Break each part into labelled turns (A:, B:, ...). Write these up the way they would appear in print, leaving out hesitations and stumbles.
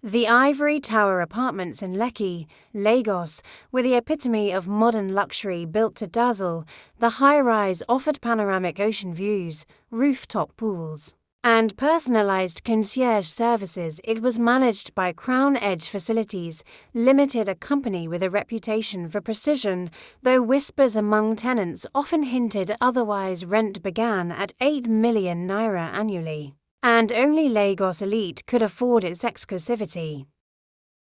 A: The Ivory Tower Apartments in Lekki, Lagos, were the epitome of modern luxury built to dazzle. The high-rise offered panoramic ocean views, rooftop pools, and personalized concierge services. It was managed by Crown Edge Facilities Limited, a company with a reputation for precision, though whispers among tenants often hinted otherwise. Rent began at 8 million naira annually, and only Lagos elite could afford its exclusivity.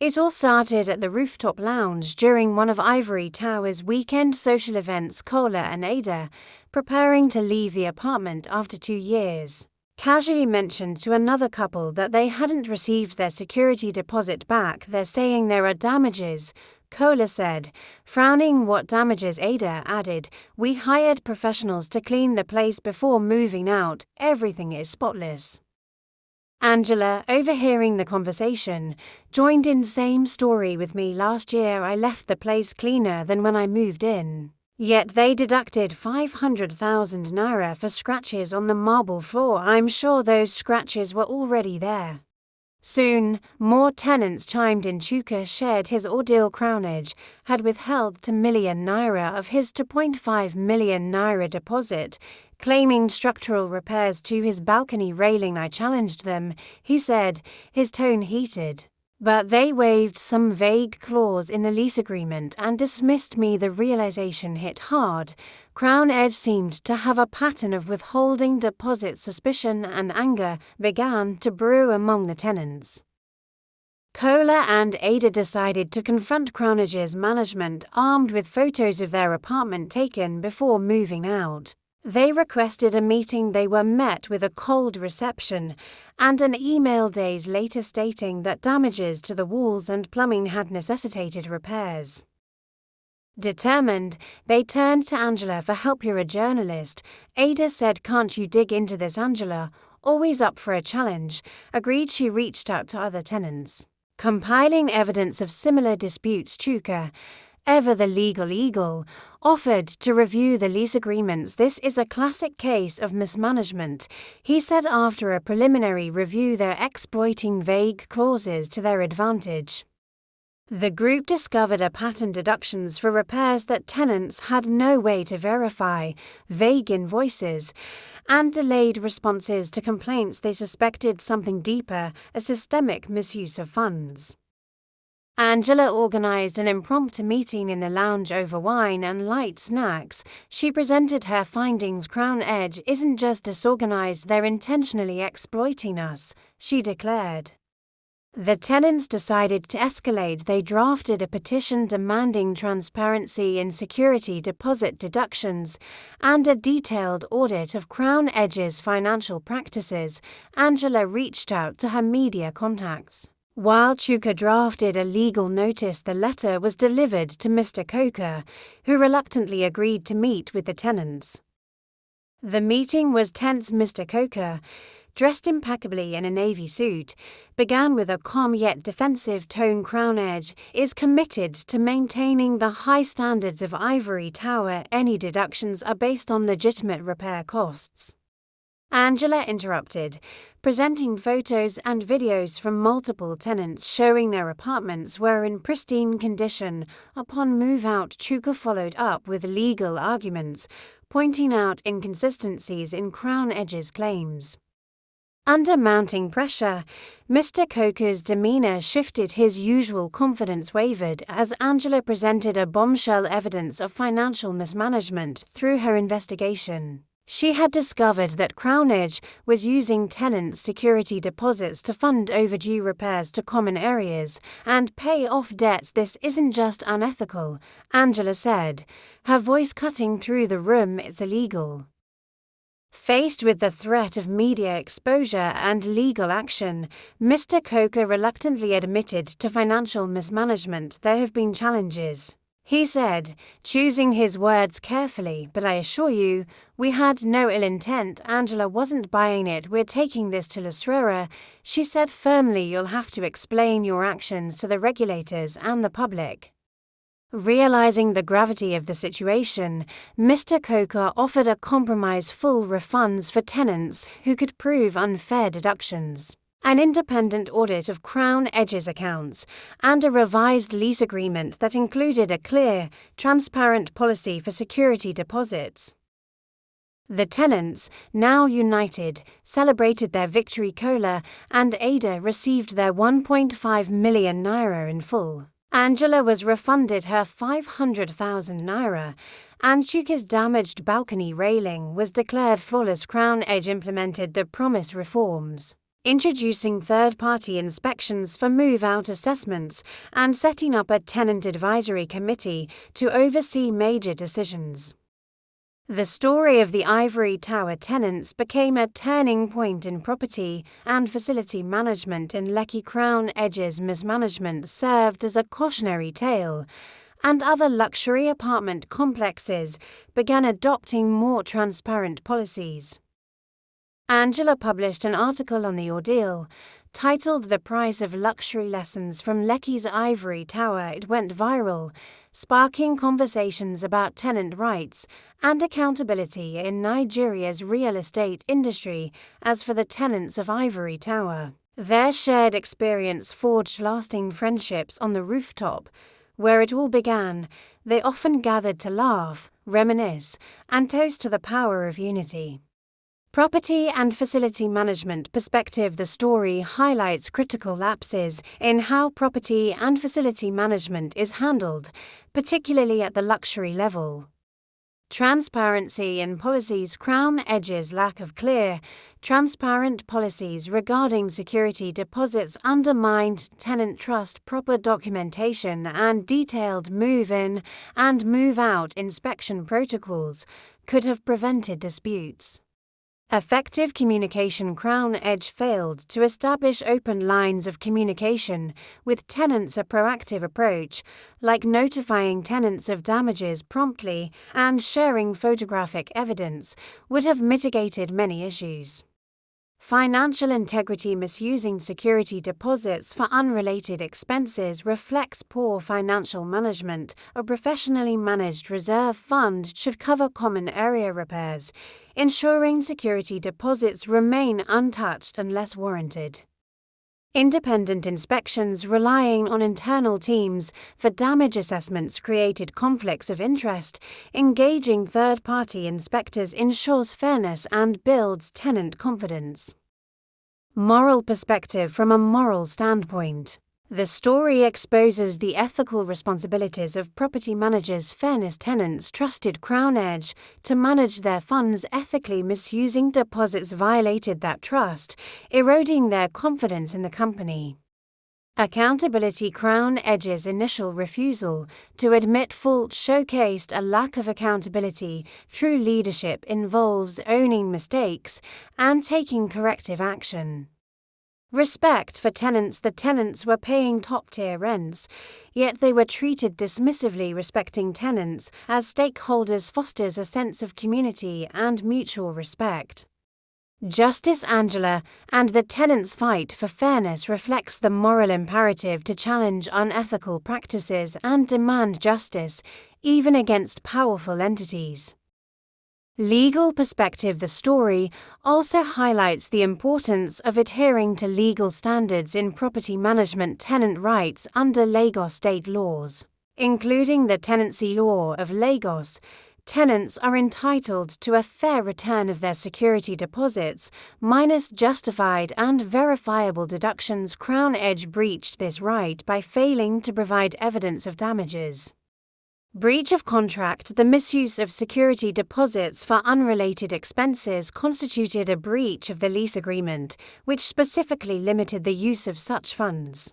A: It all started at the rooftop lounge during one of Ivory Tower's weekend social events. Kola and Ada, preparing to leave the apartment after 2 years, casually mentioned to another couple that they hadn't received their security deposit back. "They're saying there are damages," Kola said, frowning. "What damages?" Ada added. "We hired professionals to clean the place before moving out. Everything is spotless." Angela, overhearing the conversation, joined in. "Same story with me. Last year I left the place cleaner than when I moved in. Yet they deducted 500,000 naira for scratches on the marble floor. I'm sure those scratches were already there." Soon, more tenants chimed in. Chuka shared his ordeal. Crown Edge had withheld 2 million naira of his 2.5 million naira deposit, claiming structural repairs to his balcony railing. "I challenged them," he said, his tone heated, "but they waived some vague clause in the lease agreement and dismissed me." The realization hit hard. Crown Edge seemed to have a pattern of withholding deposits. Suspicion and anger began to brew among the tenants. Kola and Ada decided to confront Crown Edge's management, armed with photos of their apartment taken before moving out. They requested a meeting. They were met with a cold reception and an email days later stating that damages to the walls and plumbing had necessitated repairs. Determined, they turned to Angela for help. "You're a journalist," Ada said. "Can't you dig into this?" Angela, always up for a challenge, agreed. She reached out to other tenants, compiling evidence of similar disputes. Chuka, ever the legal eagle, offered to review the lease agreements. "This is a classic case of mismanagement," he said. "After a preliminary review, they're exploiting vague clauses to their advantage." The group discovered a pattern: deductions for repairs that tenants had no way to verify, vague invoices, and delayed responses to complaints. They suspected something deeper, a systemic misuse of funds. Angela organized an impromptu meeting in the lounge over wine and light snacks. She presented her findings. "Crown Edge isn't just disorganized, they're intentionally exploiting us," she declared. The tenants decided to escalate. They drafted a petition demanding transparency in security deposit deductions and a detailed audit of Crown Edge's financial practices. Angela reached out to her media contacts, while Chuka drafted a legal notice. The letter was delivered to Mr. Coker, who reluctantly agreed to meet with the tenants. The meeting was tense. Mr. Coker, dressed impeccably in a navy suit, began with a calm yet defensive tone. "Crown Edge is committed to maintaining the high standards of Ivory Tower. Any deductions are based on legitimate repair costs." Angela interrupted, presenting photos and videos from multiple tenants showing their apartments were in pristine condition upon move-out. Chuka followed up with legal arguments, pointing out inconsistencies in Crown Edge's claims. Under mounting pressure, Mr. Coker's demeanor shifted. His usual confidence wavered as Angela presented a bombshell: evidence of financial mismanagement. Through her investigation, she had discovered that Crown Edge was using tenants' security deposits to fund overdue repairs to common areas and pay off debts. "This isn't just unethical," Angela said, her voice cutting through the room. "It's illegal." Faced with the threat of media exposure and legal action, Mr. Coker reluctantly admitted to financial mismanagement. "There have been challenges," he said, choosing his words carefully, "but I assure you, we had no ill intent." Angela wasn't buying it. "We're taking this to Lusrera," she said firmly. "You'll have to explain your actions to the regulators and the public." Realizing the gravity of the situation, Mr. Coker offered a compromise: full refunds for tenants who could prove unfair deductions. an independent audit of Crown Edge's accounts, and a revised lease agreement that included a clear, transparent policy for security deposits. The Tenants, now united, celebrated their victory cola, and Ada received their 1.5 million naira in full. Angela was refunded her 500,000 naira, and Chuka's damaged balcony railing was declared flawless. Crown Edge implemented the promised reforms, introducing third-party inspections for move-out assessments and setting up a tenant advisory committee to oversee major decisions. The story of the Ivory Tower tenants became a turning point in property and facility management in Lekki. Crown Edge's mismanagement served as a cautionary tale, and other luxury apartment complexes began adopting more transparent policies. Angela published an article on the ordeal, titled "The Price of Luxury Lessons from Lekki's Ivory Tower." It went viral, sparking conversations about tenant rights and accountability in Nigeria's real estate industry. As for the tenants of Ivory Tower, their shared experience forged lasting friendships on the rooftop, where it all began. They often gathered to laugh, reminisce, and toast to the power of unity. Property and facility management perspective. The story highlights critical lapses in how property and facility management is handled, particularly at the luxury level. Transparency in policies. Crown Edge's lack of clear, transparent policies regarding security deposits undermined tenant trust. Proper documentation and detailed move-in and move-out inspection protocols could have prevented disputes. Effective communication. Crown Edge failed to establish open lines of communication with tenants. A proactive approach, like notifying tenants of damages promptly and sharing photographic evidence, would have mitigated many issues. Financial integrity. Misusing security deposits for unrelated expenses reflects poor financial management. A professionally managed reserve fund should cover common area repairs, ensuring security deposits remain untouched unless warranted. Independent inspections relying on internal teams for damage assessments created conflicts of interest. Engaging third-party inspectors ensures fairness and builds tenant confidence. Moral perspective. From a moral standpoint, the story exposes the ethical responsibilities of property managers. Fairness. Tenants trusted Crown Edge to manage their funds ethically. Misusing deposits violated that trust, eroding their confidence in the company. Accountability. Crown Edge's initial refusal to admit fault showcased a lack of accountability. True leadership involves owning mistakes and taking corrective action. Respect for tenants. The tenants were paying top-tier rents, yet they were treated dismissively. Respecting tenants as stakeholders fosters a sense of community and mutual respect. Justice. Angela and the tenants' fight for fairness reflects the moral imperative to challenge unethical practices and demand justice, even against powerful entities. Legal perspective. The story also highlights the importance of adhering to legal standards in property management. Tenant rights under Lagos state laws, including the Tenancy Law of Lagos. Tenants are entitled to a fair return of their security deposits, minus justified and verifiable deductions. Crown Edge breached this right by failing to provide evidence of damages. Breach of contract. The misuse of security deposits for unrelated expenses constituted a breach of the lease agreement, which specifically limited the use of such funds.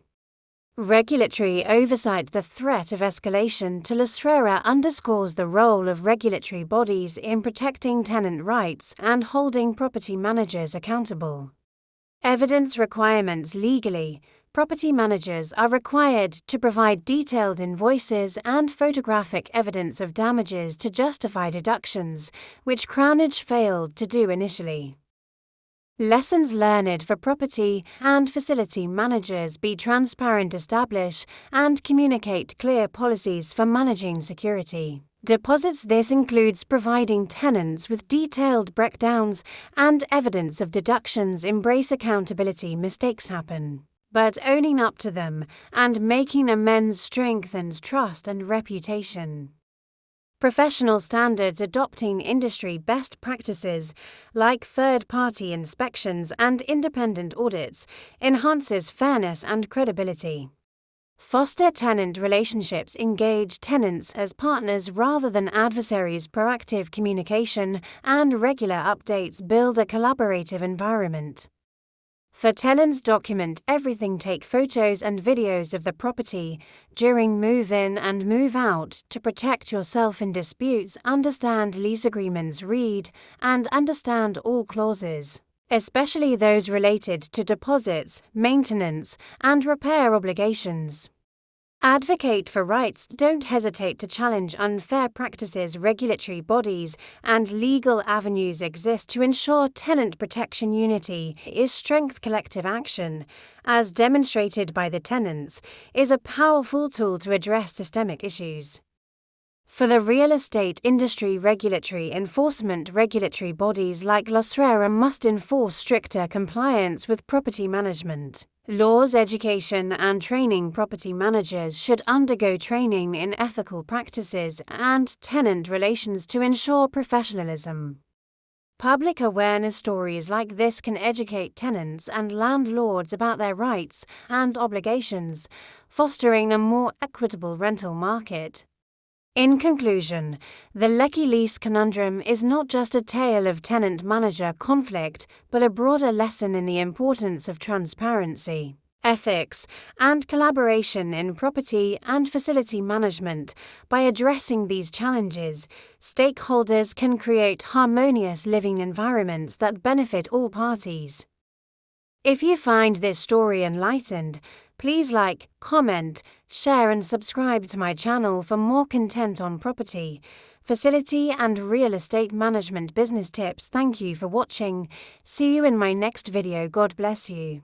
A: Regulatory oversight. The threat of escalation to Lusrera underscores the role of regulatory bodies in protecting tenant rights and holding property managers accountable. Evidence requirements. Legally, property managers are required to provide detailed invoices and photographic evidence of damages to justify deductions, which Crown Edge failed to do initially. Lessons learned for property and facility managers. Be transparent. Establish and communicate clear policies for managing security Deposits. This includes providing tenants with detailed breakdowns and evidence of deductions. Embrace accountability. Mistakes happen, but owning up to them and making amends strengthens trust and reputation. Professional standards. Adopting industry best practices like third-party inspections and independent audits enhances fairness and credibility. Foster tenant relationships. Engage tenants as partners rather than adversaries. Proactive communication and regular updates build a collaborative environment. For tenants, document everything. Take photos and videos of the property during move-in and move-out to protect yourself in disputes. Understand lease agreements. Read and understand all clauses, especially those related to deposits, maintenance, and repair obligations. Advocate for rights. Don't hesitate to challenge unfair practices. Regulatory bodies and legal avenues exist to ensure tenant protection. Unity is strength. Collective action, as demonstrated by the tenants, is a powerful tool to address systemic issues. For the real estate industry, regulatory enforcement. Regulatory bodies like LOSRERA must enforce stricter compliance with property management laws. Education and training. Property managers should undergo training in ethical practices and tenant relations to ensure professionalism. Public awareness. Stories like this can educate tenants and landlords about their rights and obligations, fostering a more equitable rental market. In conclusion, the Lekki lease conundrum is not just a tale of tenant-manager conflict, but a broader lesson in the importance of transparency, ethics, and collaboration in property and facility management. By addressing these challenges, stakeholders can create harmonious living environments that benefit all parties. If you find this story enlightened, please like, comment, share and subscribe to my channel for more content on property, facility and real estate management business tips. Thank you for watching. See you in my next video. God bless you.